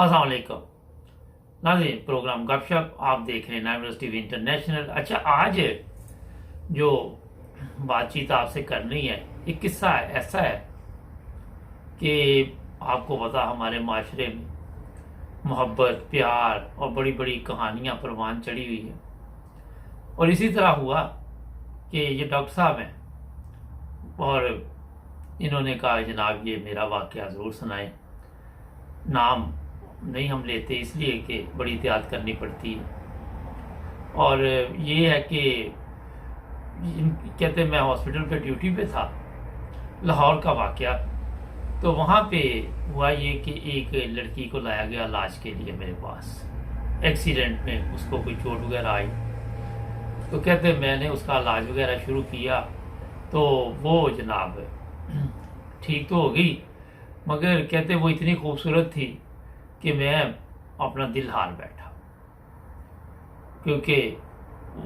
अस्सलाम वालेकुम नाज़रीन, प्रोग्राम गपशप आप देख रहे हैं नाइमरोज़ टीवी इंटरनेशनल। अच्छा, आज जो बातचीत आपसे करनी है, एक किस्सा है, ऐसा है कि आपको पता हमारे माशरे में मोहब्बत, प्यार और बड़ी बड़ी कहानियाँ परवान चढ़ी हुई है। और इसी तरह हुआ कि ये डॉक्टर साहब हैं और इन्होंने कहा जनाब ये मेरा वाक़या ज़रूर सुनाएं। नाम नहीं हम लेते इसलिए कि बड़ी एहतियात करनी पड़ती है। और ये है कि कहते मैं हॉस्पिटल पे ड्यूटी पे था, लाहौर का वाक़या। तो वहाँ पे हुआ ये कि एक लड़की को लाया गया इलाज के लिए मेरे पास। एक्सीडेंट में उसको कोई चोट वगैरह आई, तो कहते मैंने उसका इलाज वगैरह शुरू किया तो वो जनाब ठीक तो हो गई, मगर कहते वो इतनी खूबसूरत थी कि मैं अपना दिल हार बैठा। क्योंकि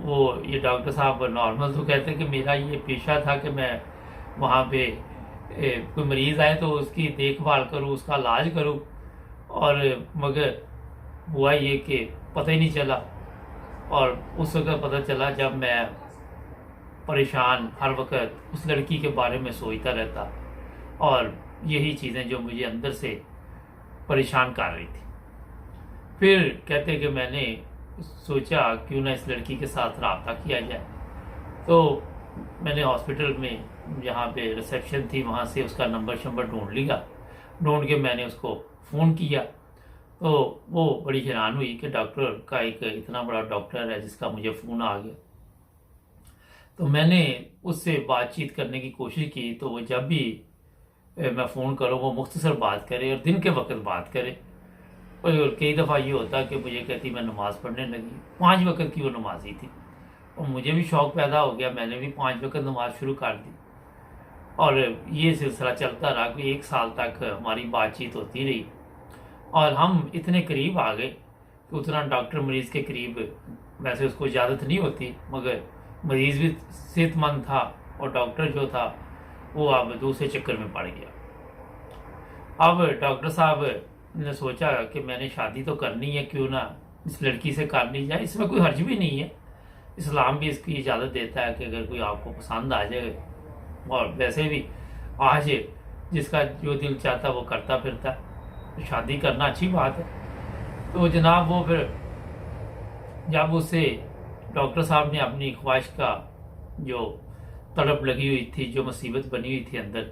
वो ये डॉक्टर साहब नॉर्मल तो कहते कि मेरा ये पेशा था कि मैं वहाँ पे कोई मरीज़ आए तो उसकी देखभाल करूँ, उसका इलाज करूँ। और मगर हुआ ये कि पता ही नहीं चला। और उस वक्त पता चला जब मैं परेशान हर वक्त उस लड़की के बारे में सोचता रहता, और यही चीज़ें जो मुझे अंदर से परेशान कर रही थी। फिर कहते कि मैंने सोचा क्यों ना इस लड़की के साथ रब्ता किया जाए। तो मैंने हॉस्पिटल में जहाँ पे रिसेप्शन थी वहाँ से उसका नंबर ढूंढ लिया। ढूंढ के मैंने उसको फ़ोन किया तो वो बड़ी हैरान हुई कि डॉक्टर का एक इतना बड़ा डॉक्टर है जिसका मुझे फ़ोन आ गया। तो मैंने उससे बातचीत करने की कोशिश की, तो वो जब भी मैं फ़ोन करूँ वो मुख्तसर बात करे और दिन के वक्त बात करे। और कई दफ़ा ये होता कि मुझे कहती मैं नमाज़ पढ़ने लगी, 5 वक्त की वो नमाजी थी। और मुझे भी शौक़ पैदा हो गया, मैंने भी 5 वक्त नमाज शुरू कर दी। और ये सिलसिला चलता रहा कि 1 साल तक हमारी बातचीत होती रही। और हम इतने करीब आ गए कि उतना डॉक्टर मरीज़ के करीब, वैसे उसको इजाज़त नहीं होती, मगर मरीज़ भी सेहतमंद था और डॉक्टर जो था वो अब दूसरे चक्कर में पड़ गया। अब डॉक्टर साहब ने सोचा कि मैंने शादी तो करनी है, क्यों ना इस लड़की से कर ली जाए, इसमें कोई हर्ज भी नहीं है। इस्लाम भी इसकी इजाज़त देता है कि अगर कोई आपको पसंद आ जाए, और वैसे भी आज जिसका जो दिल चाहता वो करता फिरता, तो शादी करना अच्छी बात है। तो जनाब वो फिर जब उससे डॉक्टर साहब ने अपनी ख्वाहिश का जो तड़प लगी हुई थी, जो मुसीबत बनी हुई थी अंदर,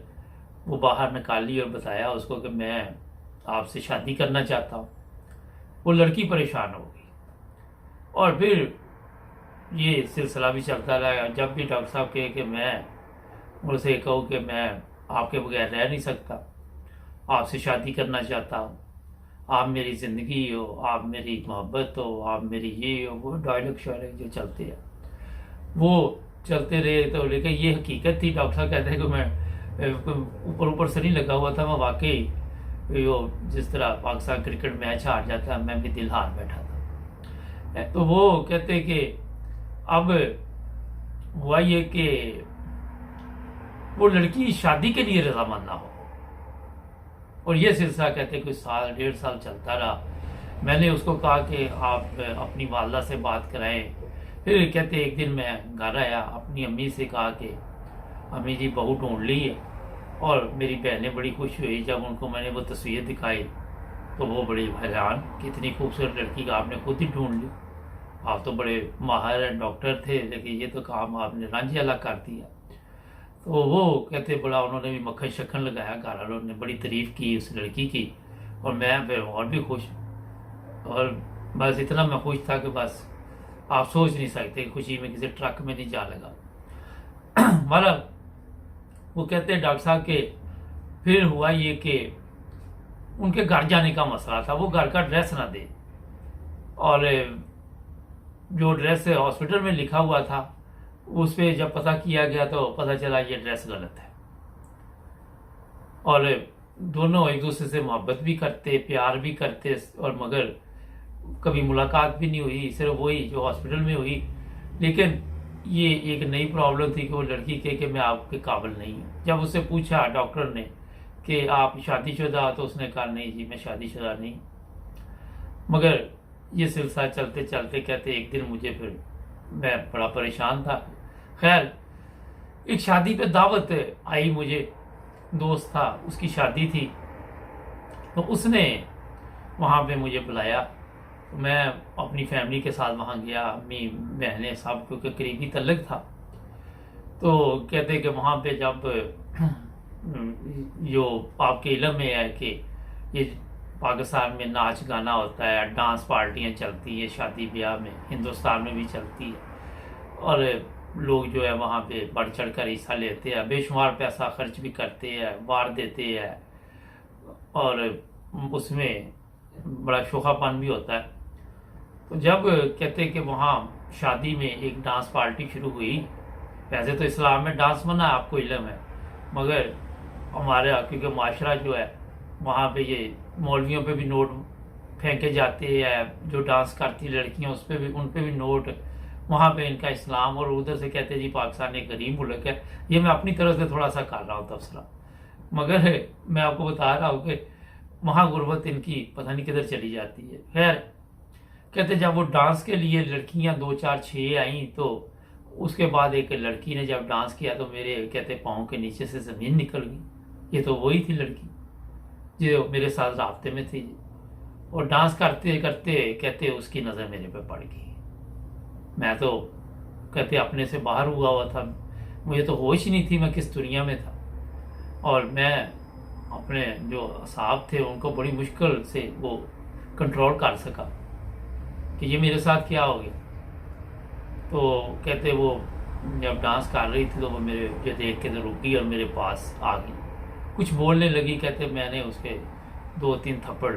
वो बाहर निकाली और बताया उसको कि मैं आपसे शादी करना चाहता हूँ। वो लड़की परेशान हो गई और फिर ये सिलसिला भी चलता रहा। जब भी डॉक्टर साहब कहे कि मैं उनसे कहूँ कि मैं आपके बगैर रह नहीं सकता, आपसे शादी करना चाहता हूँ, आप मेरी ज़िंदगी हो, आप मेरी मोहब्बत हो, आप मेरी ये हो, वो डायलॉग शायलॉग जो चलते हैं वो चलते रहे। तो लेकिन ये हकीकत थी। डॉक्टर साहब कहते हैं कि मैं ऊपर ऊपर से नहीं लगा हुआ था, मैं वाकई वो जिस तरह पाकिस्तान क्रिकेट मैच हार जाता है, मैं भी दिल हार बैठा था। तो वो कहते कि अब हुआ ये कि वो लड़की शादी के लिए रजामंद ना हो। और ये सिलसिला कहते कोई साल 1.5 साल चलता रहा। मैंने उसको कहा कि आप अपनी वालदा से बात कराएं। फिर कहते एक दिन मैं घर आया, अपनी अम्मी से कहा कि अम्मी जी बहू ढूंढ ली है। और मेरी बहनें बड़ी खुश हुई जब उनको मैंने वो तस्वीर दिखाई, तो वो बड़ी हैरान कि इतनी खूबसूरत लड़की का आपने खुद ही ढूंढ ली, आप तो बड़े माहिर डॉक्टर थे, लेकिन ये तो काम आपने रांझी अलग कर दिया। तो वो कहते बड़ा उन्होंने भी मक्खन शक्खन लगाया, घर वालों ने बड़ी तारीफ़ की उस लड़की की, और मैं फिर और भी खुश। और बस इतना मैं खुश था कि बस आप सोच नहीं सकते, खुशी में किसी ट्रक में नहीं जा लगा। मतलब वो कहते हैं डॉक्टर साहब के फिर हुआ ये कि उनके घर जाने का मसला था, वो घर का एड्रेस ना दे, और जो एड्रेस हॉस्पिटल में लिखा हुआ था उस पर जब पता किया गया तो पता चला ये एड्रेस गलत है। और दोनों एक दूसरे से मोहब्बत भी करते, प्यार भी करते, और मगर कभी मुलाकात भी नहीं हुई, सिर्फ वही जो हॉस्पिटल में हुई। लेकिन ये एक नई प्रॉब्लम थी कि वो लड़की कहे कि मैं आपके काबिल नहीं हूँ। जब उससे पूछा डॉक्टर ने कि आप शादीशुदा, तो उसने कहा नहीं जी मैं शादीशुदा नहीं। مگر یہ سلسلہ چلتے چلتے کہتے ایک دن مجھے پھر میں بڑا پریشان تھا. خیر ایک شادی پہ دعوت آئی مجھے، دوست تھا اس کی شادی تھی، تو اس نے وہاں پہ مجھے بلایا. میں اپنی فیملی کے ساتھ وہاں گیا، امی بہنیں سب، کیونکہ قریبی تعلق تھا. تو کہتے کہ وہاں پہ جب جو آپ کے علم میں ہے کہ یہ پاکستان میں ناچ گانا ہوتا ہے، ڈانس پارٹیاں چلتی ہیں شادی بیاہ میں، ہندوستان میں بھی چلتی ہے، اور لوگ جو ہے وہاں پہ بڑھ چڑھ کر حصہ لیتے ہیں، بے شمار پیسہ خرچ بھی کرتے ہیں، وار دیتے ہیں، اور اس میں بڑا شوخا پن بھی ہوتا ہے. تو جب کہتے کہ وہاں شادی میں ایک ڈانس پارٹی شروع ہوئی، ویسے تو اسلام میں ڈانس منع ہے، آپ کو علم ہے، مگر ہمارے کیونکہ معاشرہ جو ہے وہاں پہ یہ مولویوں پہ بھی نوٹ پھینکے جاتے ہیں، جو ڈانس کرتی لڑکیاں اس پہ بھی، ان پہ بھی نوٹ، وہاں پہ ان کا اسلام، اور ادھر سے کہتے جی پاکستان ایک غریب ملک ہے. یہ میں اپنی طرف سے تھوڑا سا کر رہا ہوں تبصرہ، مگر میں آپ کو بتا رہا ہوں کہ وہاں غربت ان کی پتہ نہیں کدھر چلی جاتی ہے. خیر کہتے جب وہ ڈانس کے لیے لڑکیاں 2 4 6 آئیں، تو اس کے بعد ایک لڑکی نے جب ڈانس کیا تو میرے کہتے پاؤں کے نیچے سے زمین نکل گئی. یہ تو وہی تھی لڑکی جو میرے ساتھ رابطے میں تھی، اور ڈانس کرتے کرتے کہتے اس کی نظر میرے پہ پڑ گئی. میں تو کہتے اپنے سے باہر ہوا تھا، مجھے تو ہوش ہی نہیں تھی میں کس دنیا میں تھا، اور میں اپنے جو اصحاب تھے ان کو بڑی مشکل سے وہ کنٹرول کر سکا کہ یہ میرے ساتھ کیا ہو گیا. تو کہتے وہ جب ڈانس کر رہی تھی تو وہ میرے جو دیکھ کے رکی اور میرے پاس آ گئی، کچھ بولنے لگی. کہتے میں نے اس کے 2 3 تھپڑ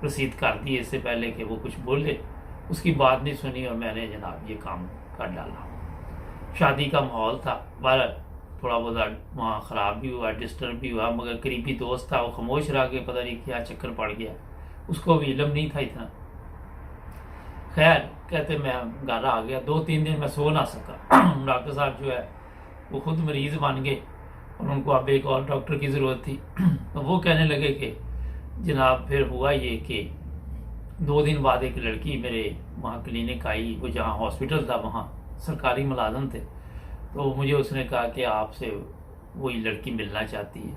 رسید کر دیے اس سے پہلے کہ وہ کچھ بولے. اس کی بات نہیں سنی اور میں نے جناب یہ کام کر ڈالا. شادی کا ماحول تھا، بہرحال تھوڑا بہت وہاں خراب بھی ہوا، ڈسٹرب بھی ہوا، مگر قریبی دوست تھا وہ خاموش رہ کے پتہ نہیں کیا چکر پڑ گیا، اس کو بھی علم نہیں تھا اتنا. خیر کہتے میں گھر آ گیا، 2 3 دن میں سو نہ سکا. ڈاکٹر صاحب جو ہے وہ خود مریض بن گئے اور ان کو اب ایک اور ڈاکٹر کی ضرورت تھی. تو وہ کہنے لگے کہ جناب پھر ہوا یہ کہ 2 دن بعد ایک لڑکی میرے وہاں کلینک آئی، وہ جہاں ہاسپٹل تھا وہاں سرکاری ملازم تھے. تو مجھے اس نے کہا کہ آپ سے وہی لڑکی ملنا چاہتی ہے.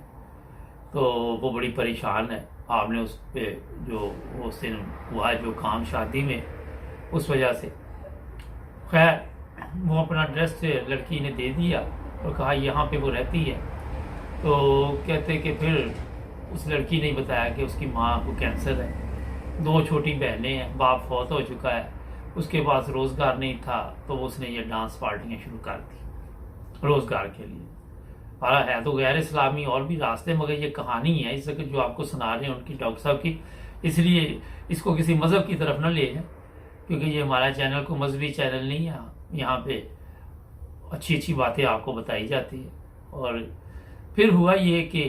تو وہ بڑی پریشان ہے، آپ نے اس پہ جو اس دن ہوا جو کام شادی میں اس وجہ سے. خیر وہ اپنا ایڈریس لڑکی نے دے دیا اور کہا یہاں پہ وہ رہتی ہے. تو کہتے کہ پھر اس لڑکی نے بتایا کہ اس کی ماں کو کینسر ہے، 2 چھوٹی بہنیں ہیں، باپ فوت ہو چکا ہے، اس کے پاس روزگار نہیں تھا، تو اس نے یہ ڈانس پارٹیاں شروع کر دی روزگار کے لیے. اور ہے تو غیر اسلامی اور بھی راستے، مگر یہ کہانی ہے اس وقت جو آپ کو سنا رہے ہیں ان کی ڈاکٹر صاحب کی، اس لیے اس کو کسی مذہب کی طرف نہ لے جائیں، کیونکہ یہ ہمارا چینل کو مذہبی چینل نہیں ہے. یہاں پہ اچھی اچھی باتیں آپ کو بتائی جاتی ہیں. اور پھر ہوا یہ کہ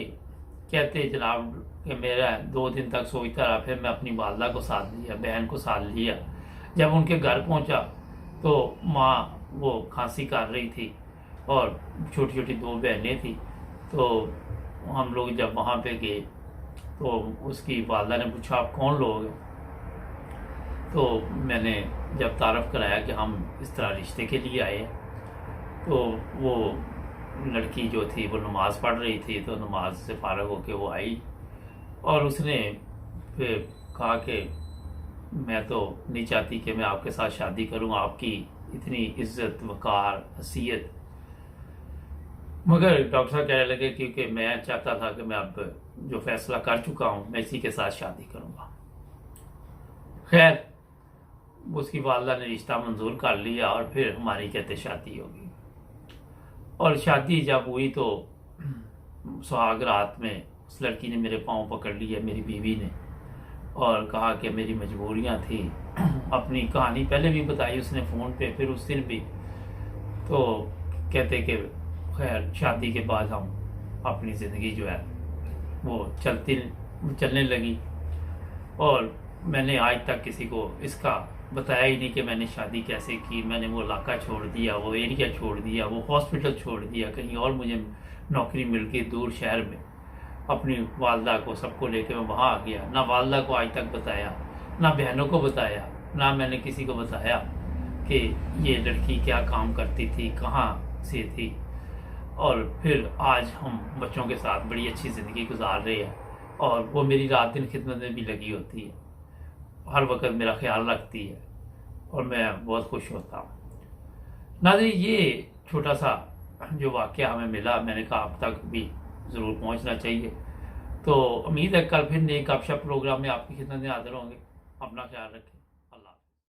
کہتے جناب کہ میرا 2 دن تک سوچتا رہا. پھر میں اپنی والدہ کو ساتھ لیا، بہن کو ساتھ لیا. جب ان کے گھر پہنچا تو ماں وہ کھانسی کر رہی تھی اور چھوٹی چھوٹی 2 بہنیں تھیں. تو ہم لوگ جب وہاں پہ گئے تو اس کی والدہ نے پوچھا آپ کون لوگ ہیں؟ تو میں نے جب تعارف کرایا کہ ہم اس طرح رشتے کے لیے آئے ہیں، تو وہ لڑکی جو تھی وہ نماز پڑھ رہی تھی، تو نماز سے فارغ ہو کے وہ آئی اور اس نے پھر کہا کہ میں تو نہیں چاہتی کہ میں آپ کے ساتھ شادی کروں، آپ کی اتنی عزت وقار حیثیت. مگر ڈاکٹر صاحب کہنے لگے کیونکہ میں چاہتا تھا کہ میں اب جو فیصلہ کر چکا ہوں میں اسی کے ساتھ شادی کروں گا. خیر اس کی والدہ نے رشتہ منظور کر لیا اور پھر ہماری کہتے شادی ہو گئی. اور شادی جب ہوئی تو سہاگ رات میں اس لڑکی نے میرے پاؤں پکڑ لیا، میری بیوی نے، اور کہا کہ میری مجبوریاں تھیں. اپنی کہانی پہلے بھی بتائی اس نے فون پہ، پھر اس دن بھی. تو کہتے کہ خیر شادی کے بعد ہم اپنی زندگی جو ہے وہ چلنے لگی. اور میں نے آج تک کسی کو اس کا بتایا ہی نہیں کہ میں نے شادی کیسے کی. میں نے وہ علاقہ چھوڑ دیا، وہ ایریا چھوڑ دیا، وہ ہاسپٹل چھوڑ دیا، کہیں اور مجھے نوکری مل گئی دور شہر میں. اپنی والدہ کو سب کو لے کے میں وہاں آ گیا. نہ والدہ کو آج تک بتایا، ना बहनों को बताया, ना मैंने किसी को बताया कि ये लड़की क्या काम करती थी, कहाँ से थी। और फिर आज हम बच्चों के साथ बड़ी अच्छी ज़िंदगी गुजार रहे हैं, और वो मेरी रात दिन खिदमत में भी लगी होती है, हर वक्त मेरा ख्याल रखती है, और मैं बहुत खुश होता हूँ। नाज़रीन, ये छोटा सा जो वाक़या हमें मिला, मैंने कहा आप तक भी ज़रूर पहुँचना चाहिए। तो उम्मीद है कल फिर नए गपशप प्रोग्राम में आपकी खिदमत में हाज़िर होंगे। अपना ख्याल रखें।